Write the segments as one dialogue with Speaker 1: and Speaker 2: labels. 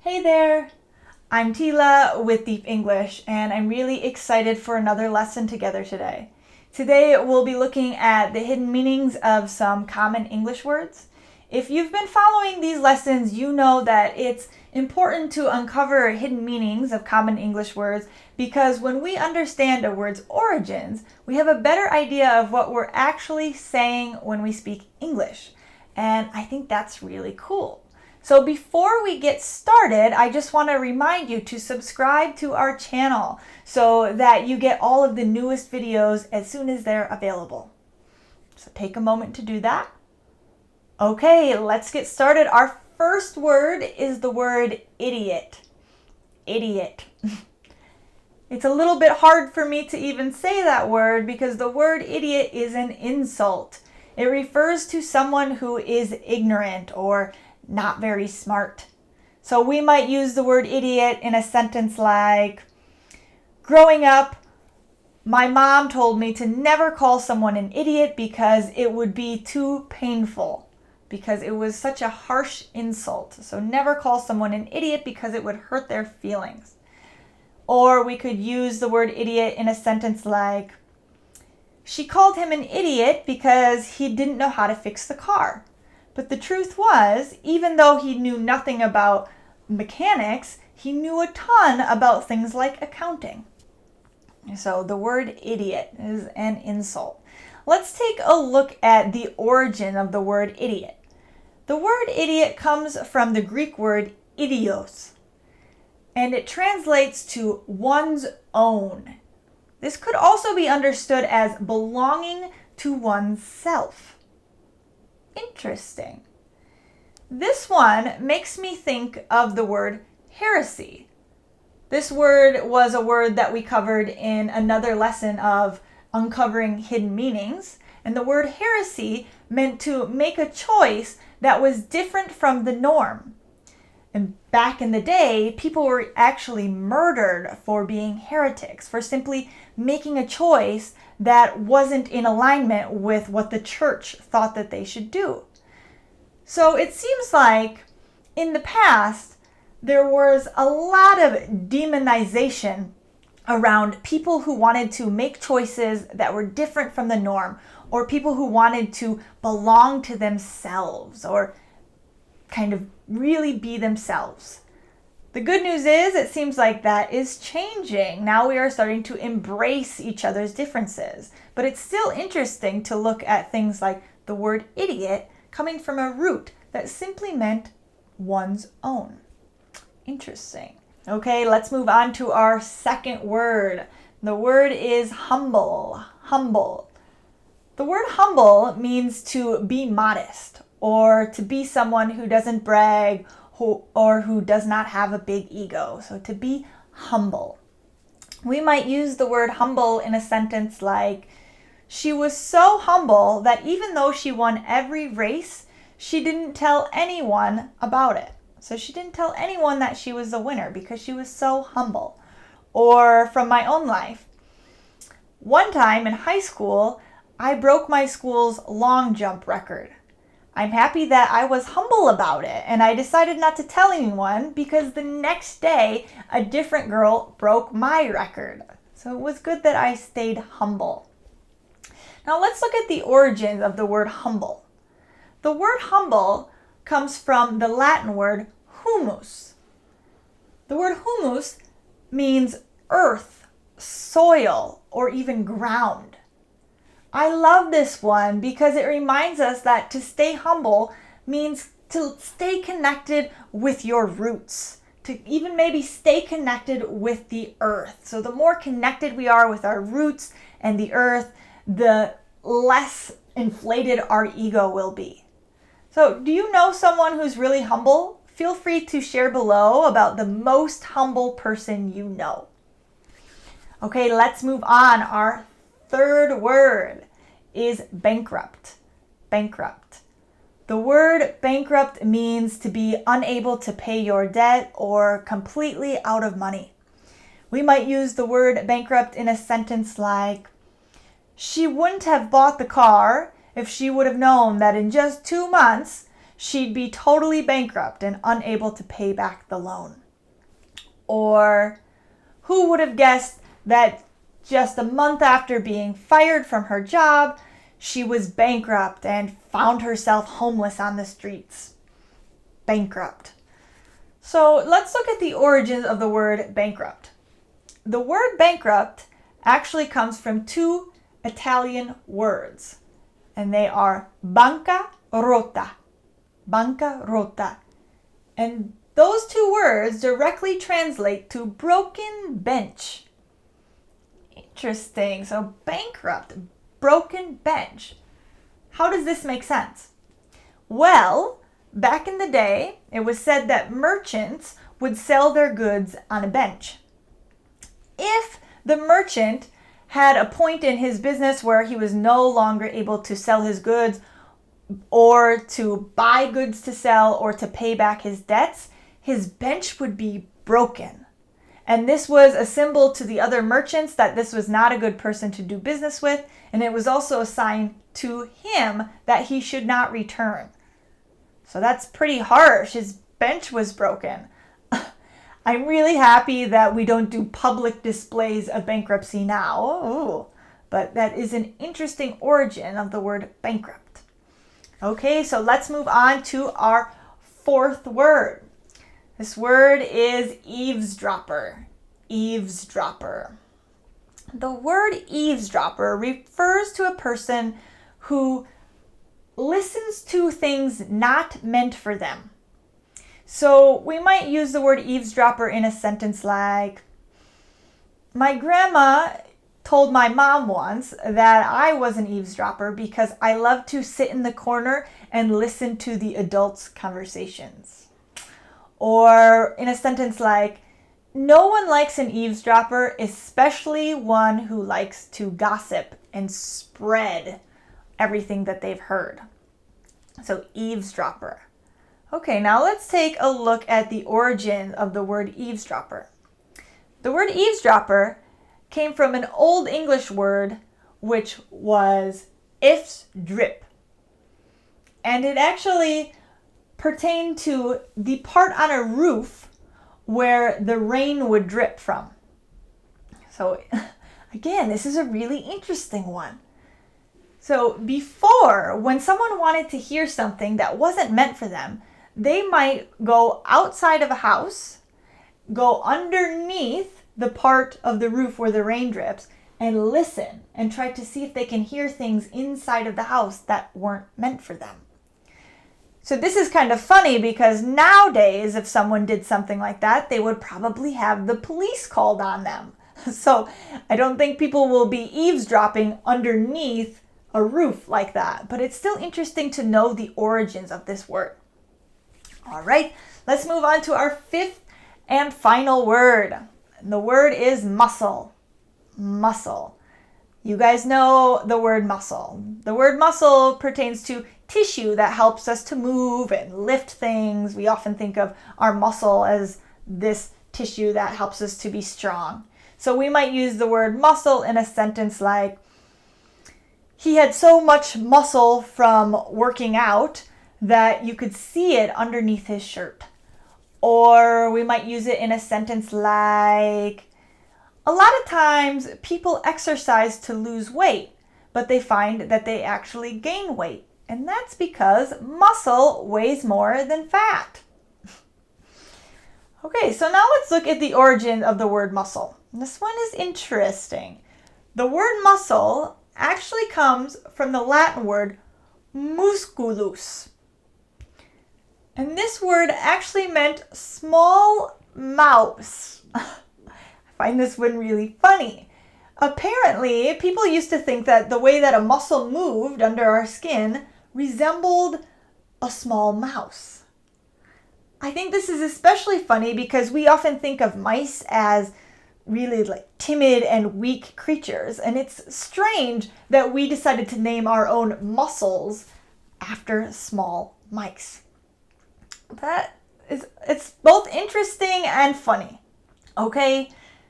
Speaker 1: Hey there! I'm Teela with Deep English, and I'm really excited for another lesson together today. Today we'll be looking at the hidden meanings of some common English words. If you've been following these lessons, you know that it's important to uncover hidden meanings of common English words because when we understand a word's origins, we have a better idea of what we're actually saying when we speak English. And I think that's really cool. So before we get started, I just want to remind you to subscribe to our channel so that you get all of the newest videos as soon as they're available. So take a moment to do that. Okay, let's get started. Our first word is the word idiot. Idiot. It's a little bit hard for me to even say that word because the word idiot is an insult. It refers to someone who is ignorant or not very smart. So we might use the word idiot in a sentence like, growing up, my mom told me to never call someone an idiot because it would be too painful, because it was such a harsh insult. So never call someone an idiot because it would hurt their feelings. Or we could use the word idiot in a sentence like, she called him an idiot because he didn't know how to fix the car. But the truth was, even though he knew nothing about mechanics, he knew a ton about things like accounting. So the word idiot is an insult. Let's take a look at the origin of the word idiot. The word idiot comes from the Greek word idios, and it translates to one's own. This could also be understood as belonging to oneself. Interesting. This one makes me think of the word heresy. This word was a word that we covered in another lesson of uncovering hidden meanings. And the word heresy meant to make a choice that was different from the norm. And back in the day, people were actually murdered for being heretics, for simply making a choice that wasn't in alignment with what the church thought that they should do. So it seems like in the past, there was a lot of demonization around people who wanted to make choices that were different from the norm, or people who wanted to belong to themselves or kind of really be themselves. The good news is it seems like that is changing. Now we are starting to embrace each other's differences. But it's still interesting to look at things like the word idiot coming from a root that simply meant one's own. Interesting. Okay, let's move on to our second word. The word is humble. Humble. The word humble means to be modest or to be someone who doesn't brag or who does not have a big ego. So to be humble. We might use the word humble in a sentence like, she was so humble that even though she won every race, she didn't tell anyone about it. So she didn't tell anyone that she was the winner because she was so humble. Or from my own life, one time in high school, I broke my school's long jump record. I'm happy that I was humble about it, and I decided not to tell anyone because the next day a different girl broke my record. So it was good that I stayed humble. Now let's look at the origins of the word humble. The word humble comes from the Latin word humus. The word humus means earth, soil, or even ground. I love this one because it reminds us that to stay humble means to stay connected with your roots, to even maybe stay connected with the earth. So the more connected we are with our roots and the earth, the less inflated our ego will be. So do you know someone who's really humble? Feel free to share below about the most humble person you know. Okay, let's move on. Our third word is bankrupt. Bankrupt. The word bankrupt means to be unable to pay your debt or completely out of money. We might use the word bankrupt in a sentence like, she wouldn't have bought the car if she would have known that in just 2 months she'd be totally bankrupt and unable to pay back the loan. Or who would have guessed that just a month after being fired from her job, she was bankrupt and found herself homeless on the streets? Bankrupt. So let's look at the origins of the word bankrupt. The word bankrupt actually comes from two Italian words, and they are bancarotta. Bancarotta. And those two words directly translate to broken bench. Interesting. So bankrupt, broken bench. How does this make sense? Well, back in the day, it was said that merchants would sell their goods on a bench. If the merchant had a point in his business where he was no longer able to sell his goods or to buy goods to sell or to pay back his debts, his bench would be broken. And this was a symbol to the other merchants that this was not a good person to do business with, and it was also a sign to him that he should not return. So that's pretty harsh. His bench was broken. I'm really happy that we don't do public displays of bankruptcy now. Ooh, but that is an interesting origin of the word bankrupt. Okay, so let's move on to our fourth word. This word is eavesdropper. Eavesdropper. The word eavesdropper refers to a person who listens to things not meant for them. So we might use the word eavesdropper in a sentence like, my grandma told my mom once that I was an eavesdropper because I love to sit in the corner and listen to the adults' conversations. Or in a sentence like, no one likes an eavesdropper, especially one who likes to gossip and spread everything that they've heard. So eavesdropper. Okay, now let's take a look at the origin of the word eavesdropper. The word eavesdropper came from an Old English word which was eavesdrip. And it actually pertained to the part on a roof where the rain would drip from. So again, this is a really interesting one. So before, when someone wanted to hear something that wasn't meant for them, they might go outside of a house, go underneath the part of the roof where the rain drips, and listen and try to see if they can hear things inside of the house that weren't meant for them. So this is kind of funny because nowadays, if someone did something like that, they would probably have the police called on them. So I don't think people will be eavesdropping underneath a roof like that, but it's still interesting to know the origins of this word. All right, let's move on to our fifth and final word. The word is muscle. Muscle. You guys know the word muscle. The word muscle pertains to tissue that helps us to move and lift things. We often think of our muscle as this tissue that helps us to be strong. So we might use the word muscle in a sentence like, he had so much muscle from working out that you could see it underneath his shirt. Or we might use it in a sentence like, a lot of times people exercise to lose weight, but they find that they actually gain weight. And that's because muscle weighs more than fat. Okay, so now let's look at the origin of the word muscle. This one is interesting. The word muscle actually comes from the Latin word musculus. And this word actually meant small mouse. I find this one really funny. Apparently, people used to think that the way that a muscle moved under our skin resembled a small mouse. I think this is especially funny because we often think of mice as really like timid and weak creatures, and it's strange that we decided to name our own muscles after small mice. It's both interesting and funny. Okay,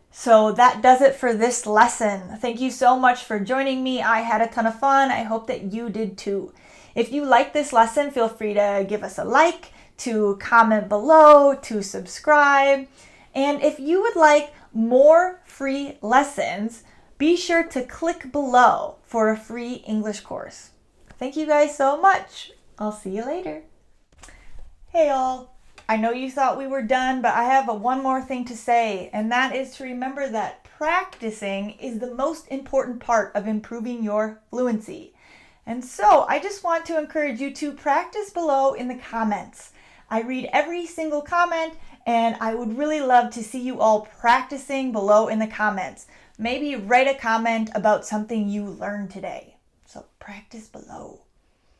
Speaker 1: so that does it for this lesson. Thank you so much for joining me. I had a ton of fun. I hope that you did too. If you like this lesson, feel free to give us a like, to comment below, to subscribe. And if you would like more free lessons, be sure to click below for a free English course. Thank you guys so much. I'll see you later. Hey all, I know you thought we were done, but I have one more thing to say, and that is to remember that practicing is the most important part of improving your fluency. And so I just want to encourage you to practice below in the comments. I read every single comment, and I would really love to see you all practicing below in the comments. Maybe write a comment about something you learned today. So practice below.